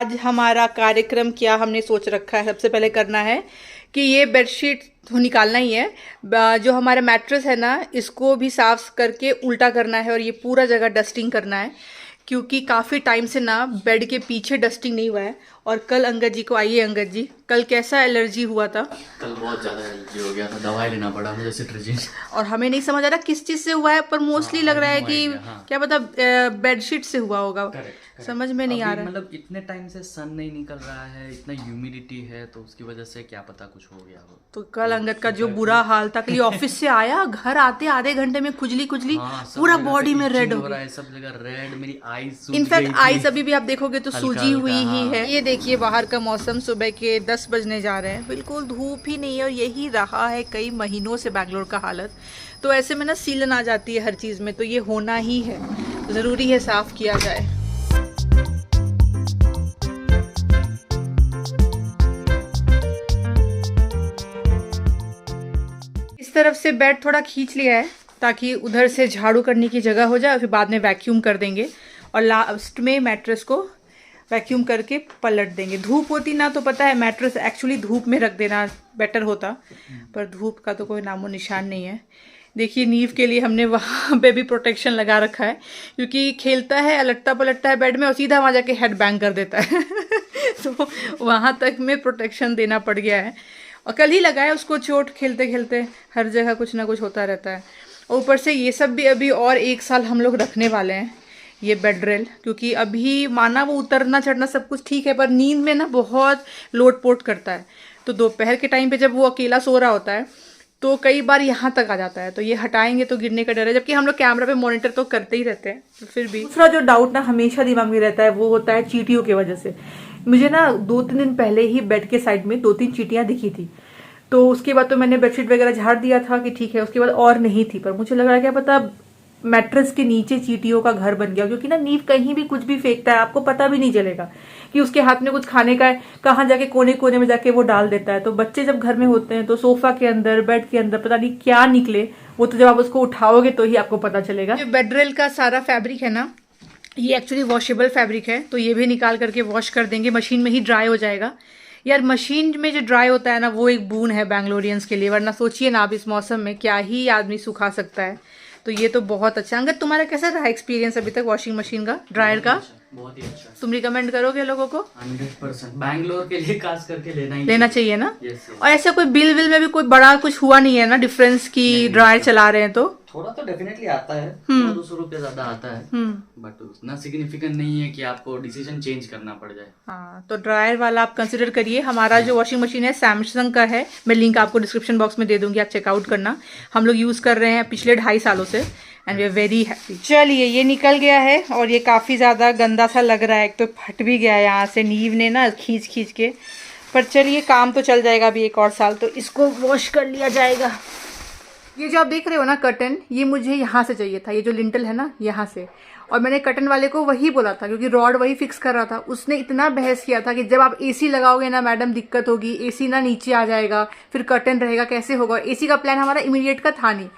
आज हमारा कार्यक्रम क्या हमने सोच रखा है, सबसे पहले करना है कि ये बेडशीट तो निकालना ही है। जो हमारा मैट्रेस है ना, इसको भी साफ करके उल्टा करना है और ये पूरा जगह डस्टिंग करना है, क्योंकि काफ़ी टाइम से ना बेड के पीछे डस्टिंग नहीं हुआ है। और कल अंगद जी को, आइए अंगद जी, कल कैसा एलर्जी हुआ था? कल बहुत ज़्यादा एलर्जी हो गया था, दवाई लेना पड़ा मुझे सिट्रजिन। और हमें नहीं समझ आ रहा किस चीज़ से हुआ है, पर मोस्टली लग रहा है कि हाँ। क्या पता बेडशीट से हुआ होगा। करेक्ट। समझ में नहीं आ अभी रहा है। मतलब इतने टाइम से सन नहीं निकल रहा है, इतना ह्यूमिडिटी है, तो उसकी वजह से क्या पता कुछ हो गया हो। तो कल अंगद का जो बुरा हाल था, कि ऑफिस से आया, घर आते आधे घंटे में खुजली खुजली हाँ, सब पूरा जगह बॉडी पे में रेड itching हो हो रहा गई। है, सब जगह रेड, मेरी आईज सूज इनफैक्ट गई आईज थी। अभी भी आप देखोगे तो हल्का सूजी हुई हल्का, ही हाँ। है। ये देखिए बाहर का मौसम, सुबह के 10 बजने जा रहे हैं, बिल्कुल धूप ही नहीं है। और यही रहा है कई महीनों से बैंगलोर का हालत। तो ऐसे में ना सीलन आ जाती है हर चीज़ में, तो ये होना ही है, ज़रूरी है साफ़ किया जाए। इस तरफ से बेड थोड़ा खींच लिया है ताकि उधर से झाड़ू करने की जगह हो जाए, फिर बाद में वैक्यूम कर देंगे और लास्ट में मैट्रेस को वैक्यूम करके पलट देंगे। धूप होती ना तो पता है मैट्रेस एक्चुअली धूप में रख देना बेटर होता, पर धूप का तो कोई नामो निशान नहीं है। देखिए नीव के लिए हमने वहाँ पे भी प्रोटेक्शन लगा रखा है, क्योंकि खेलता है, अलटता पलटता है बेड में और सीधा वहाँ जाके हेड बैंग कर देता है तो वहाँ तक में प्रोटेक्शन देना पड़ गया है। और कल ही लगाया उसको, चोट खेलते खेलते हर जगह कुछ ना कुछ होता रहता है। और ऊपर से ये सब भी अभी और 1 साल हम लोग रखने वाले हैं, ये बेड रेल, क्योंकि अभी माना वो उतरना चढ़ना सब कुछ ठीक है, पर नींद में ना बहुत लोट पोट करता है। तो दोपहर के टाइम पे जब वो अकेला सो रहा होता है तो कई बार यहाँ तक आ जाता है, तो ये हटाएंगे तो गिरने का डर है। जबकि हम लोग कैमरा पे मॉनिटर तो करते ही रहते हैं, तो फिर भी दूसरा जो डाउट ना हमेशा दिमाग में रहता है वो होता है चींटियों की वजह से। मुझे ना 2-3 दिन पहले ही बेड के साइड में 2-3 चींटियां दिखी थी, तो उसके बाद तो मैंने बेडशीट वगैरह झाड़ दिया था कि ठीक है। उसके बाद और नहीं थी, पर मुझे लग रहा है क्या पता मैट्रेस के नीचे चींटियों का घर बन गया, क्योंकि ना नीव कहीं भी कुछ भी फेंकता है, आपको पता भी नहीं चलेगा कि उसके हाथ में कुछ खाने का है, कहाँ जाके कोने कोने में जाके वो डाल देता है। तो बच्चे जब घर में होते हैं तो सोफा के अंदर, बेड के अंदर पता नहीं क्या निकले, वो तो जब आप उसको उठाओगे तो ही आपको पता चलेगा। बेड रेल का सारा फैब्रिक है ना, ये एक्चुअली वॉशेबल फैब्रिक है, तो ये भी निकाल करके वॉश कर देंगे, मशीन में ही ड्राई हो जाएगा। यार मशीन में जो ड्राई होता है ना, वो एक बून है बैंगलोरियंस के लिए, वरना सोचिए ना आप इस मौसम में क्या ही आदमी सुखा सकता है। तो ये तो बहुत अच्छा। अंगद तुम्हारा कैसा रहा एक्सपीरियंस अभी तक वॉशिंग मशीन का, ड्रायर का? बहुत ही अच्छा। तुम रिकमेंड करोगे लोगों को? 100% बैंगलोर के लिए खास करके लेना चाहिए ना। Yes, और ऐसा कोई बिल विल में भी कोई बड़ा कुछ हुआ नहीं है ना डिफरेंस की ड्रायर चला रहे हैं तो? थोड़ा तो डेफिनेटली आता है, 200 रुपये ज्यादा आता है, बट उतना सिग्निफिकेंट नहीं है कि आपको डिसीजन चेंज करना पड़ जाए। हाँ, तो ड्रायर वाला आप कंसिडर करिए। हमारा जो वॉशिंग मशीन है सैमसंग का है, मैं लिंक आपको डिस्क्रिप्शन बॉक्स में दे दूंगी, आप चेकआउट करना। हम लोग यूज़ कर रहे हैं पिछले 2.5 सालों से and we are very happy. चलिए ये निकल गया है और ये काफ़ी ज़्यादा गंदा सा लग रहा है, एक तो फट भी गया है यहाँ से, नीव ने ना खींच खींच के। पर चलिए काम तो चल जाएगा अभी 1 और साल, तो इसको वॉश कर लिया जाएगा। ये जो आप देख रहे हो ना कर्टन, ये मुझे यहाँ से चाहिए था, ये जो लिंटल है ना यहाँ से। और मैंने कर्टन वाले को वही बोला था, क्योंकि रॉड वही फिक्स कर रहा था। उसने इतना बहस किया था कि जब आप एसी लगाओगे ना मैडम दिक्कत होगी, एसी ना नीचे आ जाएगा, फिर कर्टन रहेगा, कैसे होगा। एसी का प्लान हमारा इमीडिएट का था नहीं,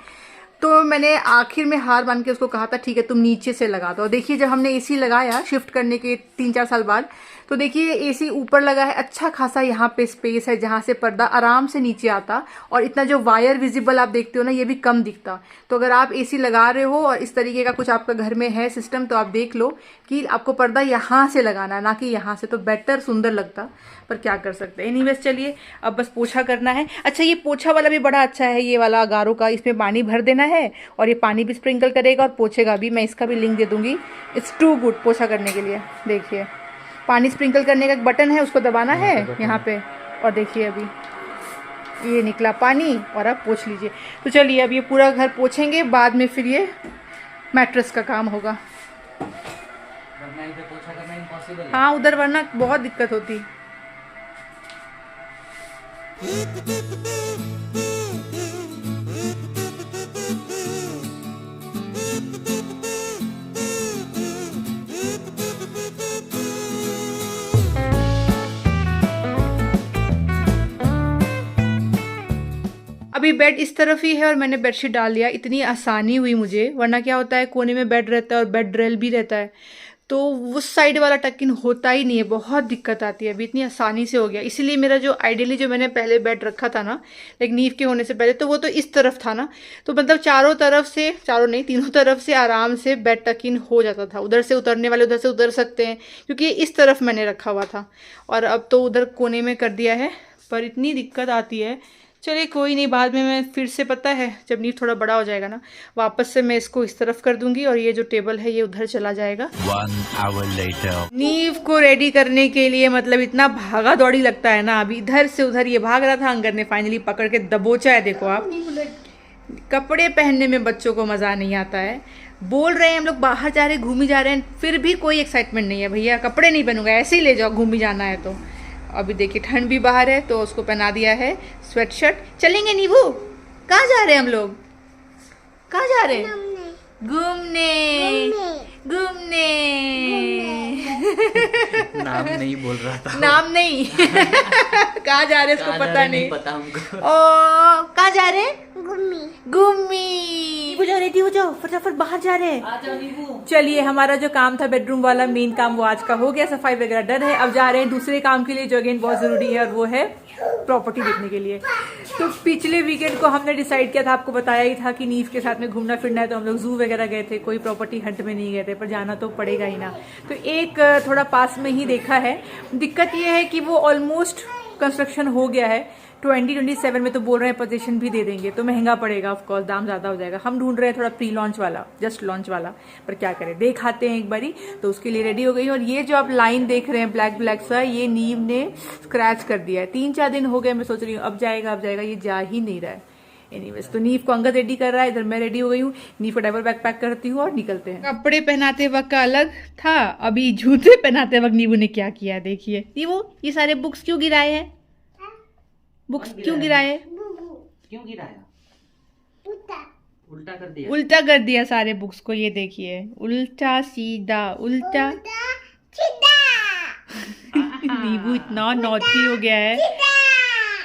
तो मैंने आखिर में हार मान के उसको कहा था ठीक है तुम नीचे से लगा दो। देखिए जब हमने एसी लगाया शिफ्ट करने के 3-4 साल बाद, तो देखिए एसी ऊपर लगा है, अच्छा खासा यहाँ पे स्पेस है जहाँ से पर्दा आराम से नीचे आता, और इतना जो वायर विजिबल आप देखते हो ना ये भी कम दिखता। तो अगर आप एसी लगा रहे हो और इस तरीके का कुछ आपका घर में है सिस्टम, तो आप देख लो कि आपको पर्दा यहाँ से लगाना है ना कि यहाँ से, तो बेटर सुंदर लगता। पर क्या कर सकते हैं। एनीवेज चलिए अब बस पोछा करना है। अच्छा ये पोछा वाला भी बड़ा अच्छा है, ये वाला गारो का, इसमें पानी भर देना है और ये पानी भी स्प्रिंकल करेगा और पोछेगा भी। मैं इसका भी लिंक दे दूंगी, इट्स टू गुड पोछा करने के लिए। देखिए पानी स्प्रिंकल करने का एक बटन है, उसको दबाना है यहाँ पे, और देखिए अभी ये निकला पानी और आप पोछ लीजिए। तो चलिए अब ये पूरा घर पोछेंगे, बाद में फिर ये मैट्रेस का काम होगा। हाँ उधर वरना बहुत दिक्कत होती। अभी बेड इस तरफ ही है और मैंने बेडशीट डाल लिया, इतनी आसानी हुई मुझे, वरना क्या होता है कोने में बेड रहता है और बेड रेल भी रहता है, तो उस साइड वाला टक इन होता ही नहीं है, बहुत दिक्कत आती है। अभी इतनी आसानी से हो गया, इसीलिए मेरा जो आइडियली जो मैंने पहले बेड रखा था ना, लाइक नीव के होने से पहले, तो वो तो इस तरफ था ना, तो मतलब चारों तरफ से, चारों नहीं तीनों तरफ से आराम से बेड टक इन हो जाता था। उधर से उतरने वाले उधर से उतर सकते हैं, क्योंकि इस तरफ मैंने रखा हुआ था। और अब तो उधर कोने में कर दिया है, पर इतनी दिक्कत आती है। चलिए कोई नहीं, बाद में मैं फिर से, पता है जब नीव थोड़ा बड़ा हो जाएगा ना, वापस से मैं इसको इस तरफ कर दूंगी और ये जो टेबल है ये उधर चला जाएगा। 1 hour later. नीव को रेडी करने के लिए मतलब इतना भागा दौड़ी लगता है ना, अभी इधर से उधर ये भाग रहा था, अंगद ने फाइनली पकड़ के दबोचा है। देखो आप, कपड़े पहनने में बच्चों को मज़ा नहीं आता है। बोल रहे हैं हम लोग बाहर जा रहे हैं, घूमी जा रहे हैं, फिर भी कोई एक्साइटमेंट नहीं है। भैया कपड़े नहीं पहनूंगा, ऐसे ही ले जाओ, घूमी जाना है तो। अभी देखिए ठंड भी बाहर है, तो उसको पहना दिया है स्वेट शर्ट। चलेंगे नीबू, कहाँ जा रहे हैं हम लोग, कहाँ जा रहे हैं? घूमने घूमने। नाम नहीं बोल रहा था। नाम नहीं कहाँ जा रहे हैं उसको पता नहीं। पता हमको। ओ कहाँ जा रहे हैं? घूमी। नीबू जाओ, रेडी हो जाओ, फटाफट बाहर जा रहे हैं। चलिए हमारा जो काम था बेडरूम वाला मेन काम, वो आज का हो गया, सफाई वगैरह डन है। अब जा रहे हैं दूसरे काम के लिए, जो अगेन बहुत जरूरी है, और वो है प्रॉपर्टी देखने के लिए। तो पिछले वीकेंड को हमने डिसाइड किया था, आपको बताया ही था कि नीव के साथ में घूमना फिरना है, तो हम लोग जू वगैरह गए थे, कोई प्रॉपर्टी हंट में नहीं गए थे, पर जाना तो पड़ेगा ही ना। तो एक थोड़ा पास में ही देखा है। दिक्कत ये है कि वो ऑलमोस्ट कंस्ट्रक्शन हो गया है, 2027 में तो बोल रहे हैं पोजीशन भी दे देंगे, तो महंगा पड़ेगा, ऑफ कोर्स दाम ज़्यादा हो जाएगा। हम ढूंढ रहे हैं थोड़ा प्री लॉन्च वाला, जस्ट लॉन्च वाला, पर क्या करें, देख आते हैं एक बारी। तो उसके लिए रेडी हो गई। और ये जो आप लाइन देख रहे हैं ब्लैक ब्लैक सा, ये नीव ने स्क्रैच कर दिया है। 3-4 दिन हो गए, मैं सोच रही हूँ अब जाएगा अब जाएगा, ये जा ही नहीं रहा है। एनीवेज, तो नीव को अंगद रेडी कर रहा है, इधर मैं रेडी हो गई हूँ। नीव को डाइवर बैग पैक करती हूँ और निकलते हैं। कपड़े पहनाते वक्त का अलग था, अभी जूते पहनाते वक्त नीवू ने क्या किया है देखिए। नीवू ये सारे बुक्स क्यों गिराए हैं? बुक्स क्यों गिराए? क्यों गिराया? उल्टा कर दिया। उल्टा कर दिया सारे बुक्स को, ये देखिए, उल्टा सीधा उल्टा सीधा। नीबू इतना नॉटी हो गया है।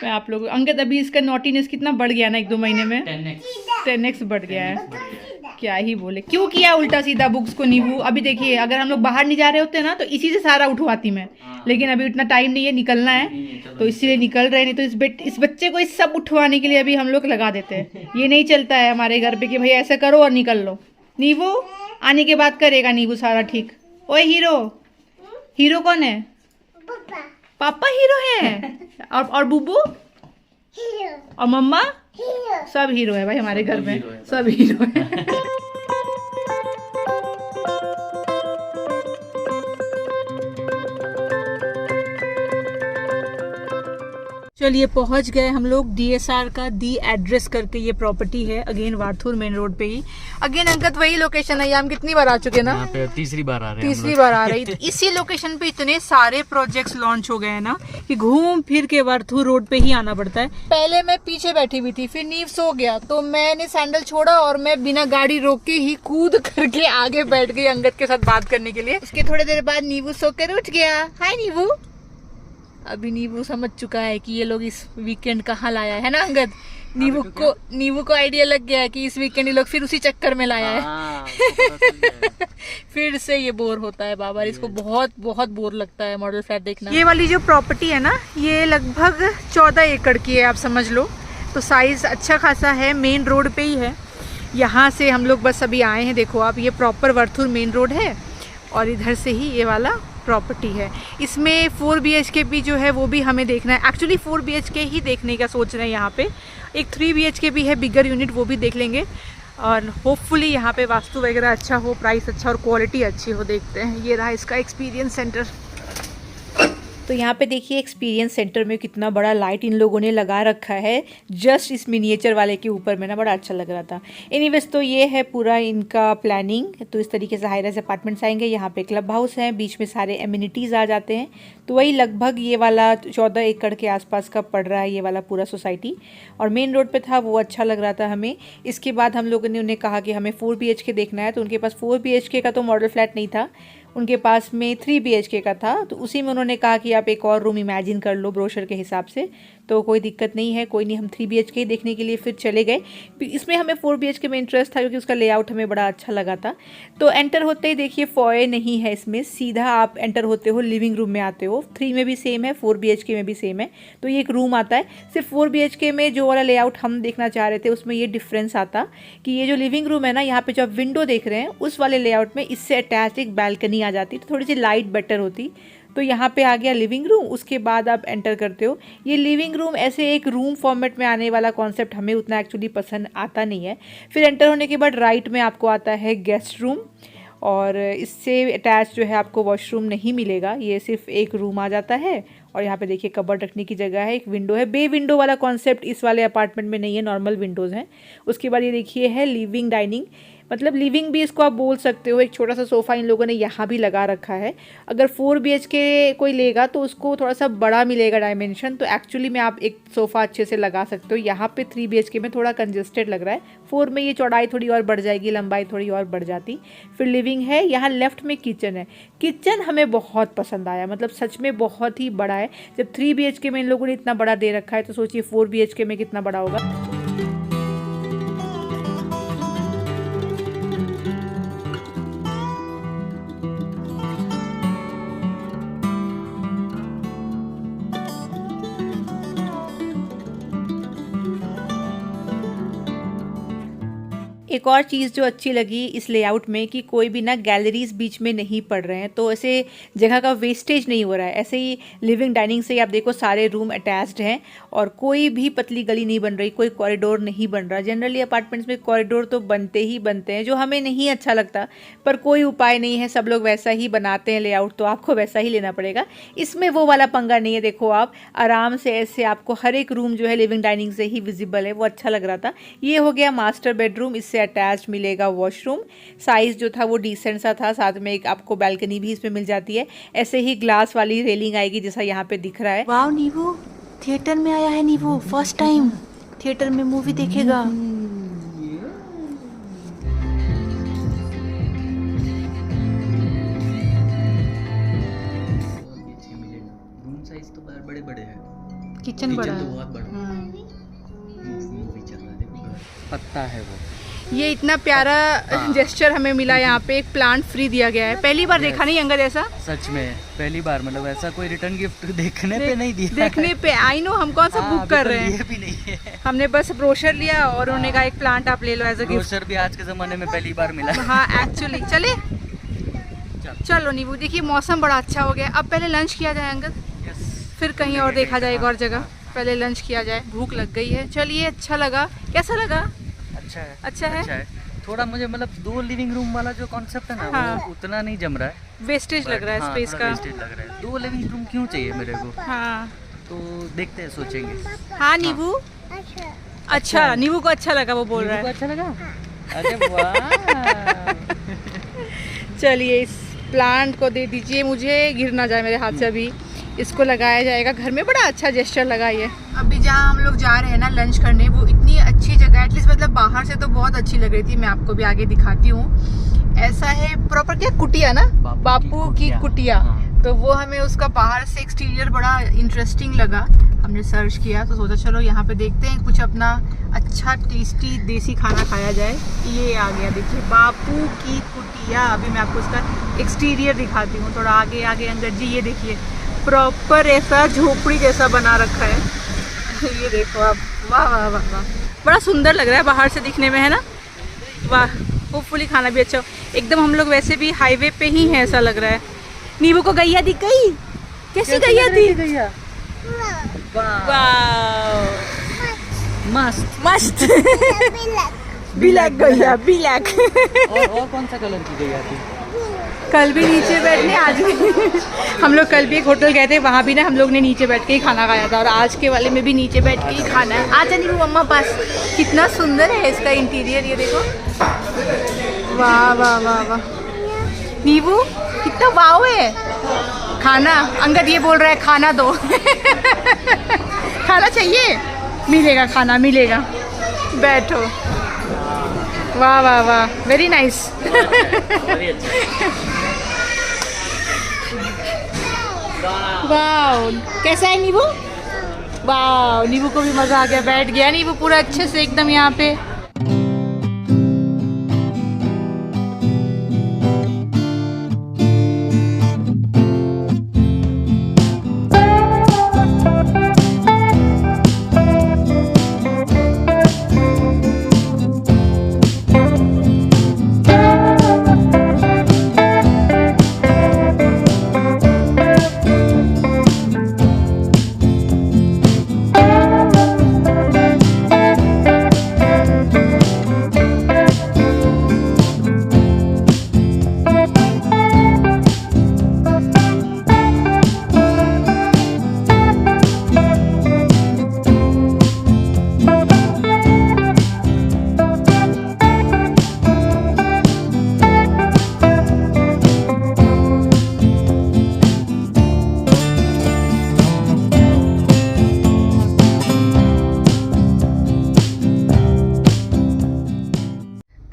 मैं आप लोग, अंगद अभी इसका नॉटीनेस कितना बढ़ गया ना 1-2 महीने में, 10x बढ़ गया है। क्या ही बोले, क्यों किया उल्टा सीधा बुक्स को नीबू? अभी देखिए, अगर हम लोग बाहर नहीं जा रहे होते ना, तो इसी से सारा उठवाती मैं, लेकिन अभी उतना टाइम नहीं है, निकलना है, तो इसीलिए निकल रहे। नहीं तो इस बच्चे को इस सब उठवाने के लिए अभी हम लोग लगा देते हैं। ये नहीं चलता है हमारे घर पे कि भाई ऐसा करो और निकल लो। नीबू आने के बाद करेगा नीबू सारा ठीक। ओए हीरो, हीरो कौन है? पापा हीरो है, और बुबू और मम्मा सब हीरो है भाई हमारे घर में, सब हीरो है। चलिए पहुंच गए हम लोग DSR का दी एड्रेस करके, ये प्रॉपर्टी है अगेन वार्थूर मेन रोड पे ही। अगेन अंकत वही लोकेशन है, ये हम कितनी बार आ चुके ना, यहाँ पे तीसरी बार आ रहे हैं। तीसरी बार आ रही। तो इसी लोकेशन पे इतने सारे प्रोजेक्ट्स लॉन्च हो गए हैं ना, कि घूम फिर के वार्थूर रोड पे ही आना पड़ता है। पहले मैं पीछे बैठी हुई थी, फिर नीव सो गया, तो मैंने सैंडल छोड़ा और मैं बिना गाड़ी रोक के ही कूद करके आगे बैठ गई अंगद के साथ बात करने के लिए। उसके थोड़ी देर बाद नीवू सो कर उठ गया। हाय नीवू। अभी नीवू समझ चुका है कि ये लोग इस वीकेंड कहाँ लाया है ना अंगद। नीवू को आइडिया लग गया है कि इस वीकेंड ये लोग फिर उसी चक्कर में लाया है। फिर से ये बोर होता है बाबा, इसको बहुत बहुत बोर लगता है मॉडल फ्लैट देखना। ये वाली जो प्रॉपर्टी है ना, ये लगभग 14 एकड़ की है, आप समझ लो। तो साइज अच्छा खासा है, मेन रोड पे ही है। यहाँ से हम लोग बस अभी आए हैं, देखो आप, ये प्रॉपर वार्थूर मेन रोड है और इधर से ही ये वाला प्रॉपर्टी है। इसमें 4 BHK भी जो है वो भी हमें देखना है। एक्चुअली 4 BHK ही देखने का सोच रहे हैं यहाँ पे। एक 3 BHK भी है बिगर यूनिट, वो भी देख लेंगे। और होपफुली यहाँ पे वास्तु वगैरह अच्छा हो, प्राइस अच्छा और क्वालिटी अच्छी हो। देखते हैं। ये रहा इसका एक्सपीरियंस सेंटर। तो यहाँ पे देखिए एक्सपीरियंस सेंटर में कितना बड़ा लाइट इन लोगों ने लगा रखा है, जस्ट इस मिनिएचर वाले के ऊपर में ना, बड़ा अच्छा लग रहा था। एनीवेज, तो ये है पूरा इनका प्लानिंग। तो इस तरीके से हाई राइज अपार्टमेंट्स आएंगे। यहाँ पे क्लब हाउस है, बीच में सारे एमिनिटीज़ आ जाते हैं। तो वही लगभग ये वाला 14 एकड़ के आसपास का पड़ रहा है ये वाला पूरा सोसाइटी। और मेन रोड पे था, वो अच्छा लग रहा था हमें। इसके बाद हम लोगों ने उन्हें कहा कि हमें 4 BHK देखना है, तो उनके पास 4 BHK का तो मॉडल फ्लैट नहीं था, उनके पास में 3 BHK का था। तो उसी में उन्होंने कहा कि आप एक और रूम इमेजिन कर लो ब्रोशर के हिसाब से। तो कोई दिक्कत नहीं है, कोई नहीं, हम 3 BHK देखने के लिए फिर चले गए। इसमें हमें 4 BHK में इंटरेस्ट था क्योंकि उसका लेआउट हमें बड़ा अच्छा लगा था। तो एंटर होते ही देखिए फॉये नहीं है इसमें, सीधा आप एंटर होते हो लिविंग रूम में आते हो। 3 में भी सेम है, 4 BHK में भी सेम है। तो ये एक रूम आता है। सिर्फ 4 BHK में जो वाला लेआउट हम देखना चाह रहे थे उसमें ये डिफरेंस आता कि ये जो लिविंग रूम है ना, यहाँ पे जो आप विंडो देख रहे हैं उस वाले लेआउट में इससे अटैच एक बैल्कनी आ जाती, तो थोड़ी सी लाइट बेटर होती। तो यहाँ पे आ गया लिविंग रूम, उसके बाद आप एंटर करते हो। ये लिविंग रूम ऐसे एक रूम फॉर्मेट में आने वाला कॉन्सेप्ट हमें उतना एक्चुअली पसंद आता नहीं है। फिर एंटर होने के बाद राइट में आपको आता है गेस्ट रूम, और इससे अटैच जो है आपको वॉशरूम नहीं मिलेगा, ये सिर्फ एक रूम आ जाता है। और यहाँ पे देखिए कबर्ड रखने की जगह है, एक विंडो है। बे विंडो वाला कॉन्सेप्ट इस वाले अपार्टमेंट में नहीं है, नॉर्मल विंडोज़ हैं। उसके बाद ये देखिए है लिविंग डाइनिंग, मतलब लिविंग भी इसको आप बोल सकते हो। एक छोटा सा सोफ़ा इन लोगों ने यहाँ भी लगा रखा है। अगर 4 BHK कोई लेगा तो उसको थोड़ा सा बड़ा मिलेगा डायमेंशन, तो एक्चुअली में आप एक सोफ़ा अच्छे से लगा सकते हो। यहाँ पे 3 BHK में थोड़ा कंजेस्टेड लग रहा है, 4 में ये चौड़ाई थोड़ी और बढ़ जाएगी, लंबाई थोड़ी और बढ़ जाती। फिर लिविंग है, यहाँ लेफ्ट में किचन है। किचन हमें बहुत पसंद आया, मतलब सच में बहुत ही बड़ा है। जब 3 BHK में इन लोगों ने इतना बड़ा दे रखा है तो सोचिए 4 BHK में कितना बड़ा होगा। एक और चीज़ जो अच्छी लगी इस लेआउट में कि कोई भी ना गैलरीज बीच में नहीं पड़ रहे हैं, तो ऐसे जगह का वेस्टेज नहीं हो रहा है। ऐसे ही लिविंग डाइनिंग से ही आप देखो सारे रूम अटैच्ड हैं और कोई भी पतली गली नहीं बन रही, कोई कॉरिडोर नहीं बन रहा। जनरली अपार्टमेंट्स में कॉरिडोर तो बनते ही बनते हैं, जो हमें नहीं अच्छा लगता, पर कोई उपाय नहीं है, सब लोग वैसा ही बनाते हैं लेआउट, तो आपको वैसा ही लेना पड़ेगा। इसमें वो वाला पंगा नहीं है। देखो आप आराम से ऐसे आपको हर एक रूम जो है लिविंग डाइनिंग से ही विजिबल है, वो अच्छा लग रहा था। ये हो गया मास्टर बेडरूम, इससे अटैच मिलेगा वॉशरूम। साइज जो था वो डिसेंट सा था, साथ में एक आपको बालकनी भी इसमें मिल जाती है। ऐसे ही ग्लास वाली रेलिंग आएगी जैसा यहाँ पे दिख रहा है। वाओ, नीवू थिएटर में आया है। नीवू फर्स्ट टाइम थिएटर में मूवी देखेगा। रूम साइज तो बड़े बड़े हैं, किचन बड़ा तो है। बहुत बड़ा मूवी चल रहा है, देखो पत्ता है वो। ये इतना प्यारा जेस्चर हमें मिला, यहाँ पे एक प्लांट फ्री दिया गया है। पहली बार देखा नहीं अंगद ऐसा, सच में पहली बार, मतलब ऐसा कोई रिटर्न गिफ्ट देखने पे नहीं दिया। देखने पे आई नो, हम कौन सा बुक कर रहे हैं, ये भी नहीं है। हमने बस ब्रोशर लिया और उन्होंने कहा एक प्लांट आप ले लो एज अ गिफ्ट। ब्रोशर भी आज के ज़माने में पहली बार मिला। हाँ एक्चुअली। चले चलो नीबू, देखिए मौसम बड़ा अच्छा हो गया। अब पहले लंच किया जाए अंगद, फिर कहीं और देखा जाए एक और जगह। पहले लंच किया जाए, भूख लग गई है। चलिए, अच्छा लगा। कैसा लगा? अच्छा है, अच्छा है। थोड़ा मुझे मतलब 2 लिविंग रूम वाला जो कॉन्सेप्ट है ना, हाँ। वो उतना नहीं जम रहा है, वेस्टेज लग रहा है स्पेस का। वेस्टेज लग रहा है। 2 लिविंग रूम क्यों चाहिए मेरे को? हाँ तो देखते हैं, सोचेंगे। हाँ नीबू, अच्छा नीबू को अच्छा लगा, वो बोल रहा है। अच्छा लगा? अरे वाह। चलिए, इस प्लांट को दे दीजिए मुझे, गिर ना जाए मेरे हाथ से। अभी इसको लगाया जाएगा घर में। बड़ा अच्छा जेस्चर लगा ये। अभी जहाँ हम लोग जा रहे हैं ना लंच करने, वो इतनी अच्छी जगह है, एटलीस्ट मतलब बाहर से तो बहुत अच्छी लग रही थी। मैं आपको भी आगे दिखाती हूँ। ऐसा है प्रॉपर, क्या कुटिया ना, बापू की कुटिया। तो वो हमें उसका बाहर से एक्सटीरियर बड़ा इंटरेस्टिंग लगा। हमने सर्च किया तो सोचा चलो यहाँ पे देखते हैं, कुछ अपना अच्छा टेस्टी देसी खाना खाया जाए। ये आ गया, देखिए बापू की कुटिया। अभी मैं आपको उसका एक्सटीरियर दिखाती हूँ, थोड़ा आगे आगे अंदर जी। ये देखिए प्रॉपर ऐसा झोपड़ी जैसा बना रखा है। ये देखो आप, वाह वाह वाह वाह, बड़ा सुंदर लग रहा है बाहर से दिखने में, है ना? वाह, होपफुली खाना भी अच्छा हो। एकदम हम लोग वैसे भी हाईवे पे ही हैं ऐसा लग रहा है। नीबू को गैया दिख गई? कैसी गैया थी? गैया वाह, मस्त मस्त। ब्लैक गैया, ब्लैक। और कौन सा कलर की गैया थी? कल भी नीचे बैठने, आज भी। हम लोग कल भी एक होटल गए थे, वहाँ भी ना हम लोग ने नीचे बैठ के ही खाना खाया था, और आज के वाले में भी नीचे बैठ के ही खाना है। आजा नीबू मम्मा पास। कितना सुंदर है इसका इंटीरियर, ये देखो। वाह वाह वाह वाह, नीबू कितना वाव है। खाना, अंगद ये बोल रहा है खाना दो। खाना चाहिए? मिलेगा, खाना मिलेगा, बैठो। वाह वाह वाह, वेरी नाइस। वाह, कैसा है नीबू? वाह, नींबू को भी मजा आ गया, बैठ गया नींबू पूरा अच्छे से एकदम यहाँ पे।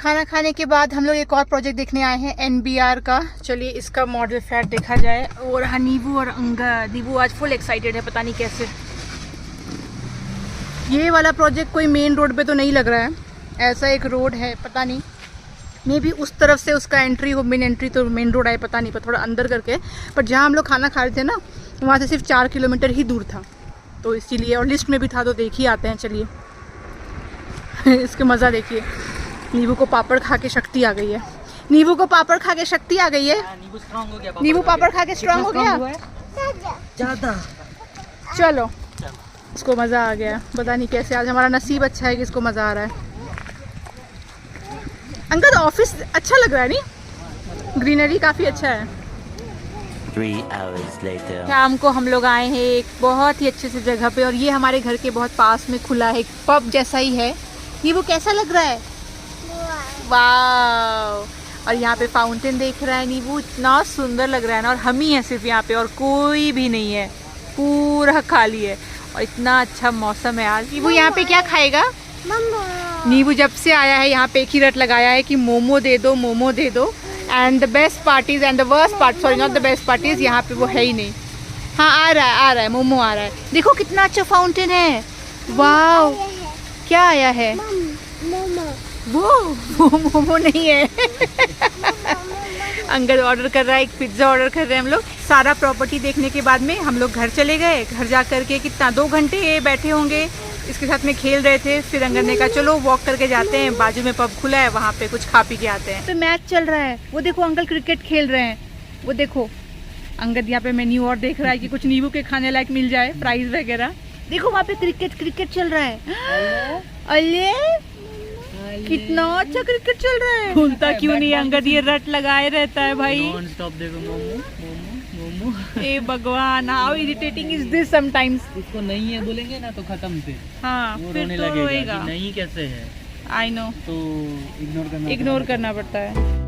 खाना खाने के बाद हम लोग एक और प्रोजेक्ट देखने आए हैं NBR का। चलिए इसका मॉडल फ्लैट देखा जाए। और हाँ, नींबू और अंगद, नींबू आज फुल एक्साइटेड है, पता नहीं कैसे। ये वाला प्रोजेक्ट कोई मेन रोड पे तो नहीं लग रहा है, ऐसा एक रोड है, पता नहीं मे भी उस तरफ से उसका एंट्री हो, मेन एंट्री तो मेन रोड आए, पता नहीं, पर थोड़ा अंदर करके। पर जहाँ हम लोग खाना खा रहे थे ना, वहाँ से सिर्फ 4 किलोमीटर ही दूर था, तो इसीलिए, और लिस्ट में भी था, तो देख ही आते हैं। चलिए इसके मज़ा देखिए। नींबू को पापड़ खा के शक्ति आ गई है, नींबू को पापड़ खा के शक्ति आ गई है। नींबू स्ट्रांग हो गया, नींबू पापड़ खा के स्ट्रांग हो गया ज़्यादा। चलो, इसको मज़ा आ गया, पता नहीं कैसे। आज हमारा नसीब अच्छा है कि इसको मज़ा आ रहा है। अंकल ऑफिस अच्छा लग रहा है नहीं, ग्रीनरी काफ़ी अच्छा है। 3 hours later. शाम को हम लोग आए हैं एक बहुत ही अच्छे से जगह पे, और ये हमारे घर के बहुत पास में खुला है, एक पब जैसा ही है। नींबू कैसा लग रहा है? वाह। और यहाँ पे फाउंटेन देख रहा है नींबू, इतना सुंदर लग रहा है ना। और हम ही हैं सिर्फ यहाँ पे, और कोई भी नहीं है, पूरा खाली है, और इतना अच्छा मौसम है आज। नींबू यहाँ पे क्या खाएगा? नींबू जब से आया है यहाँ पे एक ही रट लगाया है कि मोमो दे दो, मोमो दे दो। And the best parties and the worst part, sorry not the best parties, यहाँ पे वो है ही नहीं। हाँ आ रहा है मोमो आ रहा है। देखो कितना अच्छा फाउंटेन है, वाह। क्या आया है? वो मोमो नहीं है अंगद ऑर्डर कर रहा है, एक पिज्ज़ा ऑर्डर कर रहे हैं हम लोग। सारा प्रॉपर्टी देखने के बाद में हम लोग घर चले गए। घर जा करके कितना 2 घंटे बैठे होंगे, इसके साथ में खेल रहे थे। फिर अंगद ने कहा चलो वॉक करके जाते हैं, बाजू में पब खुला है, वहाँ पे कुछ खा पी के आते हैं। तो मैच चल रहा है, वो देखो अंकल क्रिकेट खेल रहे हैं, वो देखो। अंगद यहाँ पे मेन्यू और देख रहा है कि कुछ नींबू के खाने लायक मिल जाए, प्राइस वगैरह। देखो वहाँ पे क्रिकेट चल रहा है। अरे कितना अच्छा क्रिकेट चल रहा है। भूलता क्यों नहीं अंगद, ये रट लगाए रहता है भाई। नॉन स्टॉप देखो, मोमो मोमो मोमो। ए भगवान, how irritating is this sometimes. इसको नहीं है बोलेंगे ना तो खत्म फिर। हाँ फिर तो रोएगा कि नहीं कैसे है। आई नो, तो इग्नोर करना पड़ता है।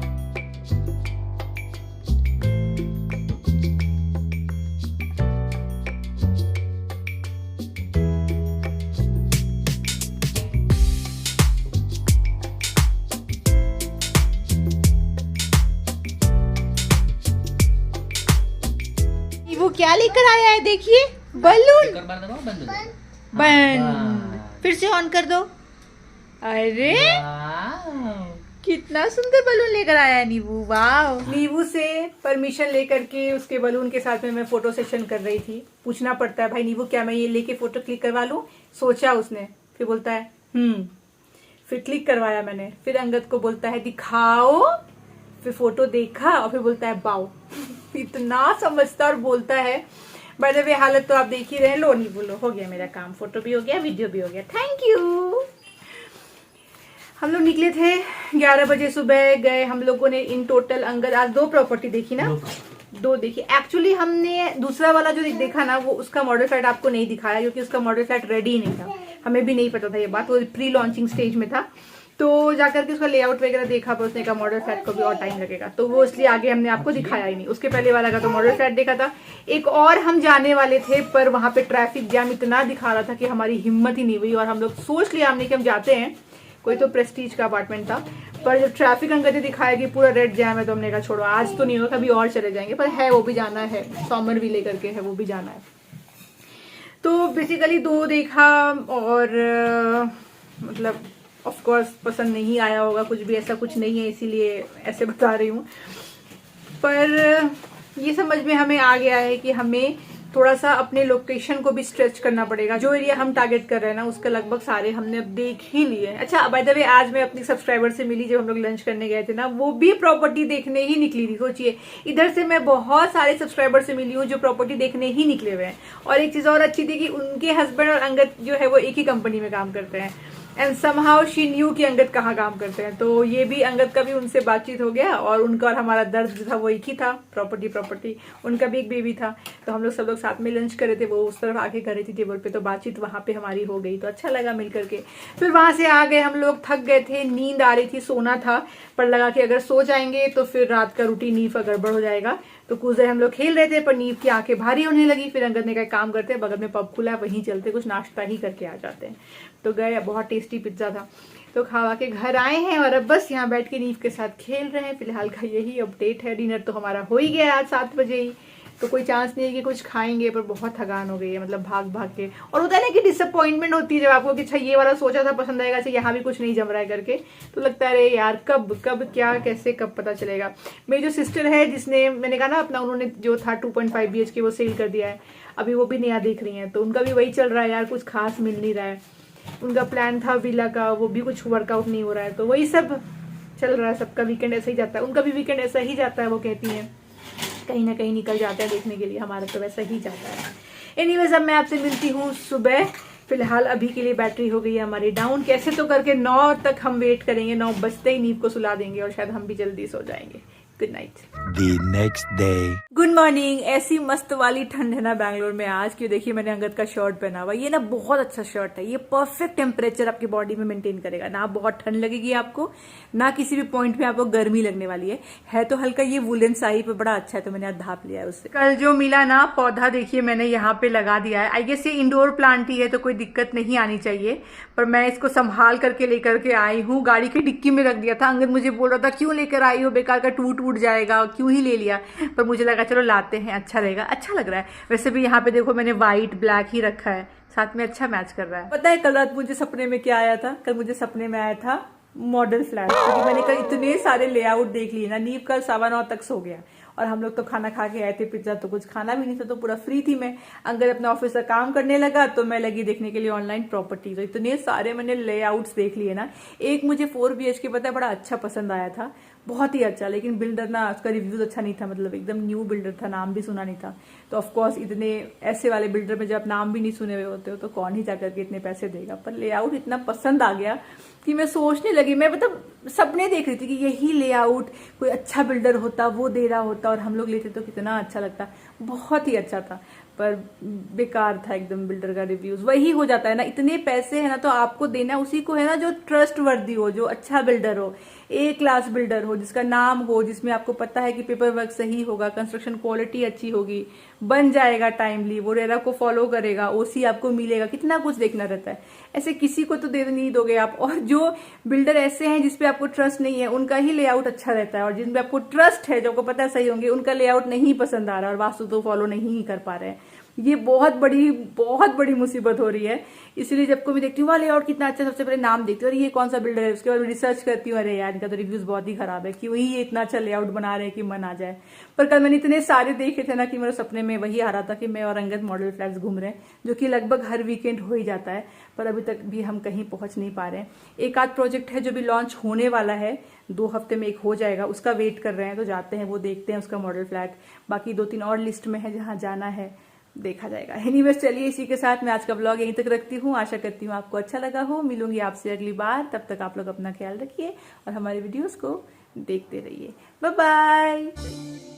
वो क्या लेकर आया है देखिए, बलून। बंद, फिर से ऑन कर दो। अरे कितना सुंदर बलून लेकर आया है नींबू, वाह। नींबू से परमिशन लेकर के उसके बलून के साथ में मैं फोटो सेशन कर रही थी। पूछना पड़ता है भाई नींबू क्या मैं ये लेके फोटो क्लिक करवा लूं? सोचा उसने, फिर बोलता है फिर क्लिक करवाया मैंने। फिर अंगद को बोलता है दिखाओ, फिर फोटो देखा, और फिर बोलता है बाओ। इतना समझता और बोलता है। बाय द वे हालत तो आप देख ही रहे हैं। लो नहीं बोलो, हो गया मेरा काम, फोटो भी हो गया, वीडियो भी हो गया, थैंक यू। हम लोग निकले थे 11 बजे सुबह, गए हम लोगों ने इन टोटल अंगद आज 2 प्रॉपर्टी देखी ना, 2 देखी। एक्चुअली हमने दूसरा वाला जो देखा ना, वो उसका मॉडल फ्लैट आपको नहीं दिखाया, क्योंकि उसका मॉडल फ्लैट रेडी ही नहीं था। हमें भी नहीं पता था ये बात, वो प्री लॉन्चिंग स्टेज में था। तो जाकर के उसका लेआउट वगैरह देखा, पर उसने कहा मॉडल फ्लैट को भी और टाइम लगेगा, तो वो इसलिए आगे हमने आपको दिखाया ही नहीं। उसके पहले वाला का तो मॉडल फ्लैट देखा था। एक और हम जाने वाले थे, पर वहाँ पे ट्रैफिक जैम इतना दिखा रहा था कि हमारी हिम्मत ही नहीं हुई, और हम लोग सोच लिया हमने कि हम जाते हैं। कोई तो प्रेस्टीज का अपार्टमेंट था, पर जब ट्रैफिक अंकल ने दिखाया कि पूरा रेड जैम है, तो हमने कहा छोड़ो आज तो नहीं होगा, कभी और चले जाएंगे। पर है वो भी जाना है, सॉमर भी लेकर के है, वो भी जाना है। तो बेसिकली 2 देखा और मतलब ऑफ कोर्स पसंद नहीं आया होगा, कुछ भी ऐसा कुछ नहीं है, इसीलिए ऐसे बता रही हूँ। पर ये समझ में हमें आ गया है कि हमें थोड़ा सा अपने लोकेशन को भी स्ट्रेच करना पड़ेगा। जो एरिया हम टारगेट कर रहे हैं ना, उसका लगभग सारे हमने अब देख ही लिए। अच्छा, बाय द वे, आज मैं अपनी सब्सक्राइबर से मिली, जब हम लोग लंच करने गए थे ना, वो भी प्रॉपर्टी देखने ही निकली थी। सोचिए, इधर से मैं बहुत सारे सब्सक्राइबर से मिली हूँ जो प्रॉपर्टी देखने ही निकले हुए हैं। और एक चीज और अच्छी थी कि उनके हस्बैंड और अंगद जो है वो एक ही कंपनी में काम करते हैं, एंड समहाउ शी न्यू कि अंगद कहाँ काम करते हैं। तो ये भी, अंगद का भी उनसे बातचीत हो गया, और उनका और हमारा दर्द जो था वो एक ही था, प्रॉपर्टी। उनका भी एक बेबी था, तो हम लोग सब लोग साथ में लंच कर रहे थे। वो उस तरफ आके कर रही थी टेबल पे, तो बातचीत वहां पे हमारी हो गई, तो अच्छा लगा मिल करके। फिर वहां से आ गए हम लोग, थक गए थे, नींद आ रही थी, सोना था, पर लगा कि अगर सो जाएंगे तो फिर रात का रूटीन नींव का गड़बड़ हो जाएगा। तो कुछ देर हम लोग खेल रहे थे, पर नींव की आंखें भारी होने लगी। फिर अंगद ने कहा काम करते हैं, बगल में पब खुला है, वहीं चलते, कुछ नाश्ता ही करके आ जाते हैं। तो गए, बहुत टेस्टी पिज्जा था, तो खावा के घर आए हैं, और अब बस यहाँ बैठ के नींव के साथ खेल रहे हैं। फिलहाल का यही अपडेट है। डिनर तो हमारा हो ही गया आज 7 बजे ही, तो कोई चांस नहीं है कि कुछ खाएंगे, पर बहुत थकान हो गई है, मतलब भाग भाग के। और होता है ना कि डिसअपॉइंटमेंट होती है जब आपको कि अच्छा ये वाला सोचा था पसंद आएगा, अच्छा यहाँ भी कुछ नहीं जम रहा है करके, तो लगता है अरे यार कब क्या कैसे कब पता चलेगा। मेरी जो सिस्टर है, जिसने मैंने कहा ना अपना, उन्होंने जो था 2.5 BHK वो सेल कर दिया है, अभी वो भी नया देख रही है, तो उनका भी वही चल रहा है यार, कुछ खास मिल नहीं रहा है। उनका प्लान था विला का, वो भी कुछ वर्कआउट नहीं हो रहा है, तो वही सब चल रहा है। सबका वीकेंड ऐसा ही जाता है, उनका भी वीकेंड ऐसा ही जाता है, वो कहती हैं कहीं ना कहीं निकल जाता है देखने के लिए, हमारा तो वैसा ही जाता है। एनीवेज, अब मैं आपसे मिलती हूँ सुबह। फिलहाल अभी के लिए बैटरी हो गई है हमारी डाउन, कैसे तो करके 9 तक हम वेट करेंगे, 9 बजते ही नींव को सुला देंगे, और शायद हम भी जल्दी सो जाएंगे। Good night. The next day. Good morning. ऐसी मस्त वाली ठंड है ना बैंगलोर में आज, कि देखिए मैंने अंगद का शर्ट पहना हुआ, ये ना बहुत अच्छा शर्ट है, ये परफेक्ट टेम्परेचर आपकी बॉडी में मेंटेन करेगा, ना बहुत ठंड लगेगी आपको, ना किसी भी पॉइंट में आपको गर्मी लगने वाली है तो हल्का ये वुलन साई पे बड़ा अच्छा है, तो मैंने आज ढाप लिया है उससे। कल जो मिला ना पौधा, देखिए मैंने यहाँ पे लगा दिया है, आई गेस ये इंडोर प्लांट ही है, तो कोई दिक्कत नहीं आनी चाहिए, पर मैं इसको संभाल करके लेकर के आई हूँ, गाड़ी की डिक्की में रख दिया था। अंगद मुझे बोल रहा था क्यों लेकर आई हो, बेकार का टूट जाएगा, क्यों ही ले लिया, पर मुझे लगा चलो लाते हैं, अच्छा रहेगा, अच्छा लग रहा है। वैसे भी यहाँ पे देखो मैंने व्हाइट ब्लैक ही रखा है, साथ में अच्छा मैच कर रहा है। पता है कल रात मुझे सपने में क्या आया था? कल मुझे सपने में आया था मॉडल फ्लैट, क्योंकि मैंने कल इतने सारे लेआउट देख लिए ना, नींव कल 9:15 तक सो गया, और हम लोग तो खाना खा के आए थे पिज्जा, तो कुछ खाना भी नहीं था, तो पूरा फ्री थी मैं। अंगद अपना ऑफिस का काम करने लगा, तो मैं लगी देखने के लिए ऑनलाइन प्रॉपर्टी, तो इतने सारे मैंने लेआउट्स देख लिए ना। एक मुझे 4 BHK पता है बड़ा अच्छा पसंद आया था, बहुत ही अच्छा, लेकिन बिल्डर ना उसका रिव्यूज अच्छा नहीं था, मतलब एकदम न्यू बिल्डर था, नाम भी सुना नहीं था। तो ऑफकोर्स इतने ऐसे वाले बिल्डर में जब आप नाम भी नहीं सुने हुए होते हो तो कौन ही जाकर के इतने पैसे देगा, पर लेआउट इतना पसंद आ गया कि मैं सोचने लगी, मैं मतलब सपने देख रही थी कि यही लेआउट कोई अच्छा बिल्डर होता, वो दे रहा होता और हम लोग लेते तो कितना अच्छा लगता। बहुत ही अच्छा था, पर बेकार था एकदम बिल्डर का रिव्यूज। वही हो जाता है ना, इतने पैसे है ना तो आपको देना उसी को है ना जो ट्रस्ट वर्दी हो, जो अच्छा बिल्डर हो, ए क्लास बिल्डर हो, जिसका नाम हो, जिसमें आपको पता है कि पेपर वर्क सही होगा, कंस्ट्रक्शन क्वालिटी अच्छी होगी, बन जाएगा टाइमली, वो रेरा को फॉलो करेगा, ओसी आपको मिलेगा, कितना कुछ देखना रहता है। ऐसे किसी को तो दे नहीं दोगे आप। और जो बिल्डर ऐसे हैं जिसपे आपको ट्रस्ट नहीं है, उनका ही लेआउट अच्छा रहता है, और जिनपे आपको ट्रस्ट है, जो आपको पता है सही होंगे, उनका लेआउट नहीं पसंद आ रहा और वास्तु तो फॉलो नहीं कर पा रहे हैं। ये बहुत बड़ी मुसीबत हो रही है। इसलिए जब को मैं देखती हूँ वाह लेआउट कितना अच्छा, सबसे पहले नाम देखती हूँ, अरे ये कौन सा बिल्डर है, उसके बाद रिसर्च करती हूँ, अरे यार इनका तो रिव्यूज बहुत ही खराब है, क्यों ही ये इतना अच्छा लेआउट बना रहे हैं कि मन आ जाए। पर कल मैंने इतने सारे देखे थे ना कि मेरे सपने में वही आ रहा था कि मैं और अंगद मॉडल फ्लैट्स घूम रहे हैं, जो कि लगभग हर वीकेंड हो ही जाता है, पर अभी तक भी हम कहीं पहुंच नहीं पा रहे हैं। एक आध प्रोजेक्ट है जो भी लॉन्च होने वाला है, 2 हफ्ते में एक हो जाएगा, उसका वेट कर रहे हैं, तो जाते हैं वो देखते हैं उसका मॉडल फ्लैट। बाकी 2-3 और लिस्ट में है जहां जाना है, देखा जाएगा। एनीवेज चलिए इसी के साथ मैं आज का ब्लॉग यहीं तक रखती हूँ। आशा करती हूँ आपको अच्छा लगा हो। मिलूंगी आपसे अगली बार, तब तक आप लोग अपना ख्याल रखिए और हमारे वीडियोस को देखते रहिए। Bye bye.